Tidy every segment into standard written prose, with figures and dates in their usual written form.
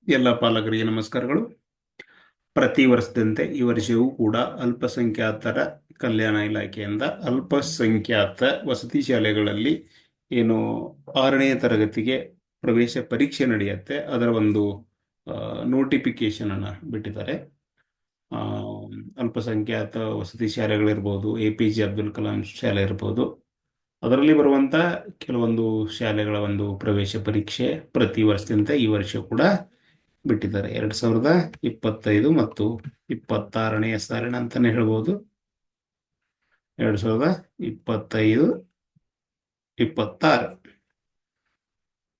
ಎಲ್ಲ ಪಾಲಕರಿಗೆ ನಮಸ್ಕಾರಗಳು. ಪ್ರತಿ ವರ್ಷದಂತೆ ಈ ವರ್ಷವೂ ಕೂಡ ಅಲ್ಪಸಂಖ್ಯಾತರ ಕಲ್ಯಾಣ ಇಲಾಖೆಯಿಂದ ಅಲ್ಪಸಂಖ್ಯಾತ ವಸತಿ ಶಾಲೆಗಳಲ್ಲಿ ಏನು 6ನೇ ತರಗತಿಗೆ ಪ್ರವೇಶ ಪರೀಕ್ಷೆ ನಡೆಯುತ್ತೆ, ಅದರ ಒಂದು ನೋಟಿಫಿಕೇಶನ್ ಅನ್ನು ಬಿಟ್ಟಿದ್ದಾರೆ. ಆ, ಅಲ್ಪಸಂಖ್ಯಾತ ವಸತಿ ಶಾಲೆಗಳಿರ್ಬೋದು, APJ ಅಬ್ದುಲ್ ಕಲಾಂ ಶಾಲೆ ಇರ್ಬೋದು, ಅದರಲ್ಲಿ ಬರುವಂತ ಕೆಲವೊಂದು ಶಾಲೆಗಳ ಒಂದು ಪ್ರವೇಶ ಪರೀಕ್ಷೆ ಪ್ರತಿ ವರ್ಷದಂತೆ ಈ ವರ್ಷ ಕೂಡ ಬಿಟ್ಟಿದ್ದಾರೆ. 2025 ಮತ್ತು 26ನೇ ಸಾಲಿನ ಅಂತಾನೆ ಹೇಳ್ಬೋದು. 2025 26.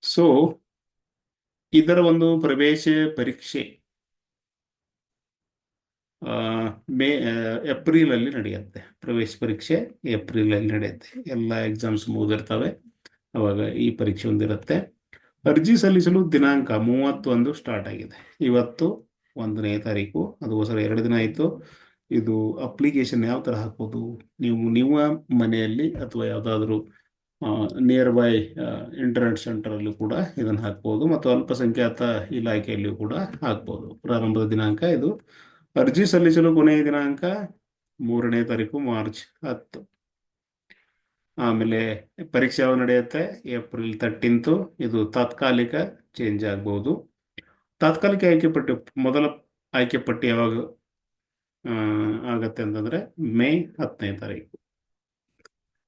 ಸೊ ಇದರ ಒಂದು ಪ್ರವೇಶ ಪರೀಕ್ಷೆ ಏಪ್ರಿಲ್ ಅಲ್ಲಿ ನಡೆಯುತ್ತೆ. ಪ್ರವೇಶ ಪರೀಕ್ಷೆ ಏಪ್ರಿಲ್ ಅಲ್ಲಿ ನಡೆಯುತ್ತೆ. ಎಲ್ಲ ಎಕ್ಸಾಮ್ಸ್ ಮುಗಿದಿರ್ತವೆ, ಅವಾಗ ಈ ಪರೀಕ್ಷೆ ಒಂದಿರುತ್ತೆ. ಅರ್ಜಿ ಸಲ್ಲಿಸಲು ದಿನಾಂಕ 31 ಸ್ಟಾರ್ಟ್ ಆಗಿದೆ. ಇವತ್ತು 1ನೇ ತಾರೀಕು, ಅದಕ್ಕೋಸ್ಕರ 2 ದಿನ ಆಯಿತು. ಇದು ಅಪ್ಲಿಕೇಶನ್ ಯಾವ ಥರ ಹಾಕ್ಬೋದು, ನೀವು ನಿಮ್ಮ ಮನೆಯಲ್ಲಿ ಅಥವಾ ಯಾವುದಾದ್ರೂ ನಿಯರ್ ಬೈ ಇಂಟರ್ನೆಟ್ ಸೆಂಟರಲ್ಲಿ ಕೂಡ ಇದನ್ನು ಹಾಕ್ಬೋದು, ಮತ್ತು ಅಲ್ಪಸಂಖ್ಯಾತ ಇಲಾಖೆಯಲ್ಲಿಯೂ ಕೂಡ ಹಾಕ್ಬೋದು. ಪ್ರಾರಂಭದ ದಿನಾಂಕ ಇದು. ಅರ್ಜಿ ಸಲ್ಲಿಸಲು ಕೊನೆಯ ದಿನಾಂಕ 3ನೇ ತಾರೀಕು ಮಾರ್ಚ್ 10. ಆಮೇಲೆ ಪರೀಕ್ಷೆ ಯಾವಾಗ ನಡೆಯುತ್ತೆ? ಏಪ್ರಿಲ್ 13. ಇದು ತಾತ್ಕಾಲಿಕ ಚೇಂಜ್ ಆಗ್ಬೋದು. ತಾತ್ಕಾಲಿಕ ಆಯ್ಕೆ ಪಟ್ಟಿ, ಮೊದಲ ಆಯ್ಕೆ ಪಟ್ಟಿ ಯಾವಾಗ ಆಗತ್ತೆ ಅಂತಂದ್ರೆ ಮೇ 10ನೇ ತಾರೀಕು.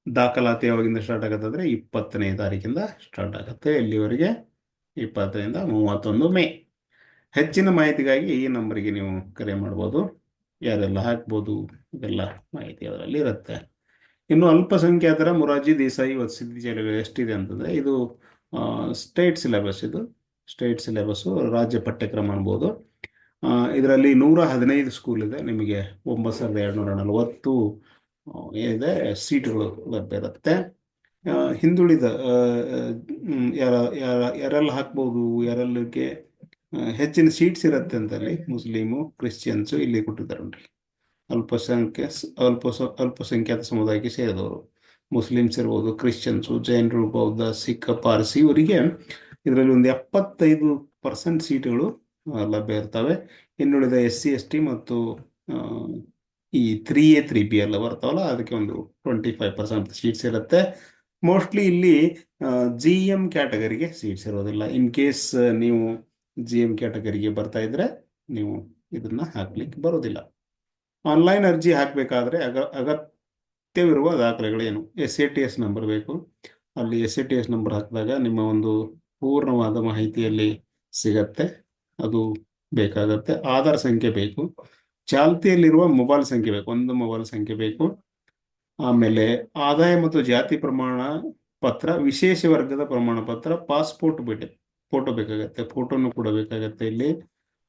ದಾಖಲಾತಿ ಯಾವಾಗಿಂದ ಸ್ಟಾರ್ಟ್ ಆಗತ್ತೆ ಅಂದ್ರೆ 20ನೇ ತಾರೀಕಿಂದ ಸ್ಟಾರ್ಟ್ ಆಗುತ್ತೆ. ಇಲ್ಲಿವರೆಗೆ 20ರಿಂದ 31 ಮೇ. ಹೆಚ್ಚಿನ ಮಾಹಿತಿಗಾಗಿ ಈ ನಂಬರ್ಗೆ ನೀವು ಕರೆ ಮಾಡ್ಬೋದು. ಯಾರೆಲ್ಲ ಹಾಕ್ಬೋದು ಇದೆಲ್ಲ ಮಾಹಿತಿ ಅದರಲ್ಲಿ ಇರುತ್ತೆ. ಇನ್ನು ಅಲ್ಪಸಂಖ್ಯಾತರ ಮೊರಾರ್ಜಿ ದೇಸಾಯಿ ವಸತಿ ಶಾಲೆಗಳು ಎಷ್ಟಿದೆ ಅಂತಂದ್ರೆ, ಇದು ಸ್ಟೇಟ್ ಸಿಲೆಬಸ್. ಇದು ಸ್ಟೇಟ್ ಸಿಲೆಬಸ್ಸು, ರಾಜ್ಯ ಪಠ್ಯಕ್ರಮ ಅನ್ಬೋದು. ಇದರಲ್ಲಿ 115 ಸ್ಕೂಲ್ ಇದೆ. ನಿಮಗೆ 9240 ಏನಿದೆ ಸೀಟುಗಳು ಲಭ್ಯ ಇರುತ್ತೆ. ಹಿಂದುಳಿದ ಯಾರೆಲ್ಲ ಹಾಕ್ಬೋದು, ಯಾರೆಲ್ಲಕ್ಕೆ ಹೆಚ್ಚಿನ ಸೀಟ್ಸ್ ಇರುತ್ತೆ ಅಂತಲ್ಲಿ ಮುಸ್ಲಿಮು, ಕ್ರಿಶ್ಚಿಯನ್ಸು ಇಲ್ಲಿ ಕೊಟ್ಟಿದ್ದಾರೆ ನೋಡ್ರಿ. ಅಲ್ಪಸಂಖ್ಯಾತ ಸಮುದಾಯಕ್ಕೆ ಸೇರಿದವರು ಮುಸ್ಲಿಮ್ಸ್ ಇರ್ಬೋದು, ಕ್ರಿಶ್ಚಿಯನ್ಸು, ಜೈನರು, ಬೌದ್ಧ, ಸಿಖ್, ಪಾರ್ಸಿ ಇವರಿಗೆ ಇದರಲ್ಲಿ ಒಂದು 75% ಸೀಟುಗಳು ಲಭ್ಯ ಇರ್ತವೆ. ಇನ್ನುಳಿದ SC ST ಮತ್ತು ಈ 3A 3B ಎಲ್ಲ ಬರ್ತಾವಲ್ಲ, ಅದಕ್ಕೆ ಒಂದು 25% ಸೀಟ್ಸ್ ಇರುತ್ತೆ. ಮೋಸ್ಟ್ಲಿ ಇಲ್ಲಿ GM ಕ್ಯಾಟಗರಿಗೆ ಸೀಟ್ಸ್ ಇರೋದಿಲ್ಲ. ಇನ್ ಕೇಸ್ ನೀವು GM ಕ್ಯಾಟಗರಿಗೆ ಬರ್ತಾ ಇದ್ರೆ ನೀವು ಇದನ್ನ ಹಾಕ್ಲಿಕ್ಕೆ ಬರೋದಿಲ್ಲ. ಆನ್ಲೈನ್ ಅರ್ಜಿ ಹಾಕಬೇಕಾದ್ರೆ ಅಗತ್ಯವಿರುವ ದಾಖಲೆಗಳೇನು? SATS ನಂಬರ್ ಬೇಕು. ಅಲ್ಲಿ SATS ನಂಬರ್ ಹಾಕಿದಾಗ ನಿಮ್ಮ ಒಂದು ಪೂರ್ಣವಾದ ಮಾಹಿತಿಯಲ್ಲಿ ಸಿಗತ್ತೆ, ಅದು ಬೇಕಾಗತ್ತೆ. ಆಧಾರ್ ಸಂಖ್ಯೆ ಬೇಕು. ಚಾಲ್ತಿಯಲ್ಲಿರುವ ಮೊಬೈಲ್ ಸಂಖ್ಯೆ ಬೇಕು, ಒಂದು ಮೊಬೈಲ್ ಸಂಖ್ಯೆ ಬೇಕು. ಆಮೇಲೆ ಆದಾಯ ಮತ್ತು ಜಾತಿ ಪ್ರಮಾಣ ಪತ್ರ, ವಿಶೇಷ ವರ್ಗದ ಪ್ರಮಾಣ ಪತ್ರ, ಪಾಸ್ಪೋರ್ಟ್ ಫೋಟೋ ಬೇಕಾಗತ್ತೆ, ಫೋಟೋನು ಕೂಡ ಬೇಕಾಗತ್ತೆ ಇಲ್ಲಿ.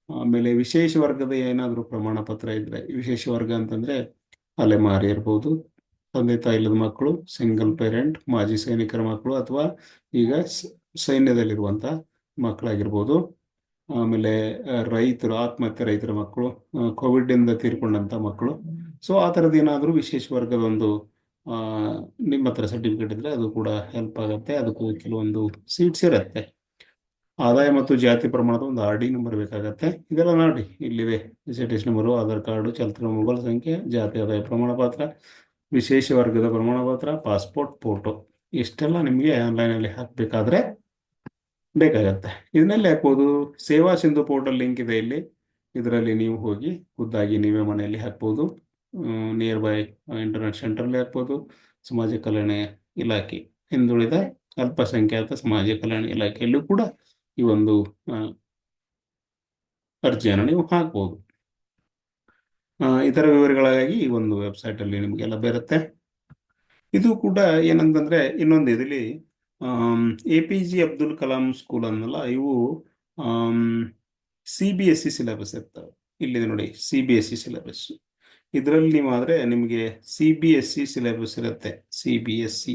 ಆಮೇಲೆ ವಿಶೇಷ ವರ್ಗದ ಏನಾದರೂ ಪ್ರಮಾಣ ಪತ್ರ ಇದ್ರೆ, ವಿಶೇಷ ವರ್ಗ ಅಂತಂದ್ರೆ ಅಲೆಮಾರಿ ಇರ್ಬೋದು, ತಂದೆ ತಾಯಿ ಇಲ್ಲದ ಮಕ್ಕಳು, ಸಿಂಗಲ್ ಪೇರೆಂಟ್, ಮಾಜಿ ಸೈನಿಕರ ಮಕ್ಕಳು, ಅಥವಾ ಈಗ ಸೈನ್ಯದಲ್ಲಿರುವಂತ ಮಕ್ಕಳಾಗಿರ್ಬೋದು. ಆಮೇಲೆ ರೈತರು, ಆತ್ಮಹತ್ಯೆ ರೈತರ ಮಕ್ಕಳು, ಕೋವಿಡ್ ಇಂದ ತೀರ್ಕೊಂಡಂತ ಮಕ್ಕಳು. ಸೊ ಆ ಥರದ್ದು ಏನಾದರೂ ವಿಶೇಷ ವರ್ಗದ ಒಂದು ನಿಮ್ಮ ಹತ್ರ ಸರ್ಟಿಫಿಕೇಟ್ ಇದ್ರೆ ಅದು ಕೂಡ ಹೆಲ್ಪ್ ಆಗುತ್ತೆ. ಅದಕ್ಕೂ ಕೆಲವೊಂದು ಸೀಟ್ಸ್ ಇರುತ್ತೆ. ಆದಾಯ ಮತ್ತು ಜಾತಿ ಪ್ರಮಾಣದ ಒಂದು RD ನಂಬರ್ ಬೇಕಾಗತ್ತೆ. ಇದೆಲ್ಲ ನೋಡಿ ಇಲ್ಲಿದೆ. SATS ನಂಬರು, ಆಧಾರ್ ಕಾರ್ಡು, ಚಾಲ್ತಿರುವ ಮೊಬೈಲ್ ಸಂಖ್ಯೆ, ಜಾತಿ ಆದಾಯ ಪ್ರಮಾಣ ಪತ್ರ, ವಿಶೇಷ ವರ್ಗದ ಪ್ರಮಾಣ ಪತ್ರ, ಪಾಸ್ಪೋರ್ಟ್ ಫೋಟೋ, ಇಷ್ಟೆಲ್ಲ ನಿಮಗೆ ಆನ್ಲೈನಲ್ಲಿ ಹಾಕಬೇಕಾದ್ರೆ ಬೇಕಾಗತ್ತೆ. ಇದನ್ನೆಲ್ಲಿ ಹಾಕ್ಬೋದು? ಸೇವಾ ಸಿಂಧು ಪೋರ್ಟಲ್ ಲಿಂಕ್ ಇದೆ ಇಲ್ಲಿ. ಇದರಲ್ಲಿ ನೀವು ಹೋಗಿ ಖುದ್ದಾಗಿ ನೀವೇ ಮನೆಯಲ್ಲಿ ಹಾಕ್ಬೋದು. ನಿಯರ್ ಬೈ ಇಂಟರ್ನೆಟ್ ಸೆಂಟರ್ಲಿ ಹಾಕ್ಬೋದು. ಸಮಾಜ ಕಲ್ಯಾಣ ಇಲಾಖೆ, ಹಿಂದುಳಿದ ಅಲ್ಪಸಂಖ್ಯಾತ ಸಮಾಜ ಕಲ್ಯಾಣ ಇಲಾಖೆಯಲ್ಲೂ ಕೂಡ ಈ ಒಂದು ಅರ್ಜಿಯನ್ನು ನೀವು ಹಾಕ್ಬೋದು. ಇತರ ವಿವರಗಳಿಗಾಗಿ ಈ ಒಂದು ವೆಬ್ಸೈಟ್ ಅಲ್ಲಿ ನಿಮಗೆಲ್ಲ ಬರುತ್ತೆ. ಇದು ಕೂಡ ಏನಂತಂದ್ರೆ ಇನ್ನೊಂದು ಇದರಲ್ಲಿ APJ ಅಬ್ದುಲ್ ಕಲಾಂ ಸ್ಕೂಲ್ ಅನ್ನಲ್ಲ, ಇವು CBSE ಸಿಲೆಬಸ್ ಇರ್ತವೆ. ಇಲ್ಲಿದೆ ನೋಡಿ, CBSE ಸಿಲೆಬಸ್. ಇದರಲ್ಲಿ ನೀವು ಆದ್ರೆ ನಿಮಗೆ CBSE ಸಿಲೆಬಸ್ ಇರುತ್ತೆ. CBSE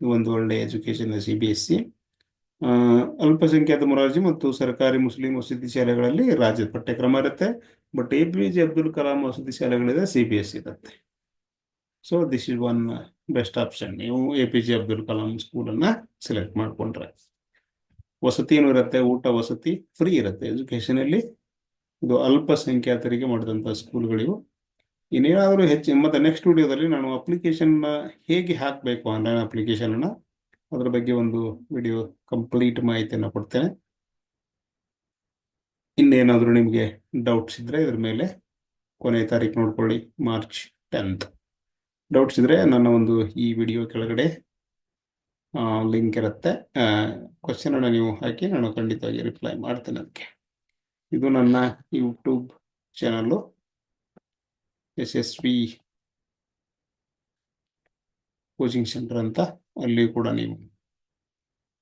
ಒಂದು ಒಳ್ಳೆ ಎಜುಕೇಶನ್. CBSE ಅಲ್ಪಸಂಖ್ಯಾತ ಮೊರಾರ್ಜಿ ಮತ್ತು ಸರ್ಕಾರಿ ಮುಸ್ಲಿಂ ವಸತಿ ಶಾಲೆಗಳಲ್ಲಿ ರಾಜ್ಯದ ಪಠ್ಯಕ್ರಮ ಇರುತ್ತೆ. ಬಟ್ APJ ಅಬ್ದುಲ್ ಕಲಾಂ ವಸತಿ ಶಾಲೆಗಳಿದೆ, CBSE ಇರುತ್ತೆ. So this is one best option. ನೀವು APJ ಅಬ್ದುಲ್ ಕಲಾಂ ಸ್ಕೂಲನ್ನು ಸೆಲೆಕ್ಟ್ ಮಾಡಿಕೊಂಡ್ರೆ. ವಸತಿನೂ ಇರುತ್ತೆ, ಊಟ ವಸತಿ ಫ್ರೀ ಇರುತ್ತೆ ಎಜುಕೇಷನಲ್ಲಿ. ಇದು ಅಲ್ಪಸಂಖ್ಯಾತರಿಗೆ ಮಾಡಿದಂಥ ಸ್ಕೂಲ್ಗಳಿವು. ಇನ್ನೇನಾದರೂ ಹೆಚ್ಚು ಮತ್ತೆ ನೆಕ್ಸ್ಟ್ ವಿಡಿಯೋದಲ್ಲಿ ನಾನು ಅಪ್ಲಿಕೇಶನ್ನ ಹೇಗೆ ಹಾಕಬೇಕು, ಆನ್ಲೈನ್ ಅಪ್ಲಿಕೇಶನನ್ನು, ಅದರ ಬಗ್ಗೆ ಒಂದು ವಿಡಿಯೋ ಕಂಪ್ಲೀಟ್ ಮಾಹಿತಿಯನ್ನು ಕೊಡ್ತೇನೆ. ಇನ್ನೇನಾದರೂ ನಿಮಗೆ ಡೌಟ್ಸ್ ಇದ್ದರೆ ಇದ್ರ ಮೇಲೆ ಕೊನೆ ತಾರೀಕು ನೋಡ್ಕೊಳ್ಳಿ, ಮಾರ್ಚ್ 10th. ಡೌಟ್ಸ್ ಇದ್ದರೆ ನನ್ನ ಒಂದು ಈ ವಿಡಿಯೋ ಕೆಳಗಡೆ ಲಿಂಕ್ ಇರುತ್ತೆ, ಕ್ವಶನನ್ನು ನೀವು ಹಾಕಿ ನಾನು ಖಂಡಿತವಾಗಿ ರಿಪ್ಲೈ ಮಾಡ್ತೇನೆ ಅದಕ್ಕೆ. ಇದು ನನ್ನ ಯೂಟ್ಯೂಬ್ ಚಾನಲ್ಲು ಯಶಸ್ವಿ ಕೋಚಿಂಗ್ ಸೆಂಟರ್ ಅಂತ. ಅಲ್ಲಿ ಕೂಡ ನೀವು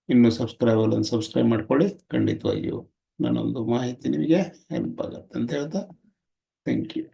ಇನ್ನೂ ಸಬ್ಸ್ಕ್ರೈಬ್ ಮಾಡ್ಕೊಳ್ಳಿ. ಖಂಡಿತವಾಗಿಯೂ ನನ್ನೊಂದು ಮಾಹಿತಿ ನಿಮಗೆ ಹೆಲ್ಪ್ ಆಗುತ್ತೆ ಅಂತ ಹೇಳ್ತಾ ಥ್ಯಾಂಕ್ ಯು.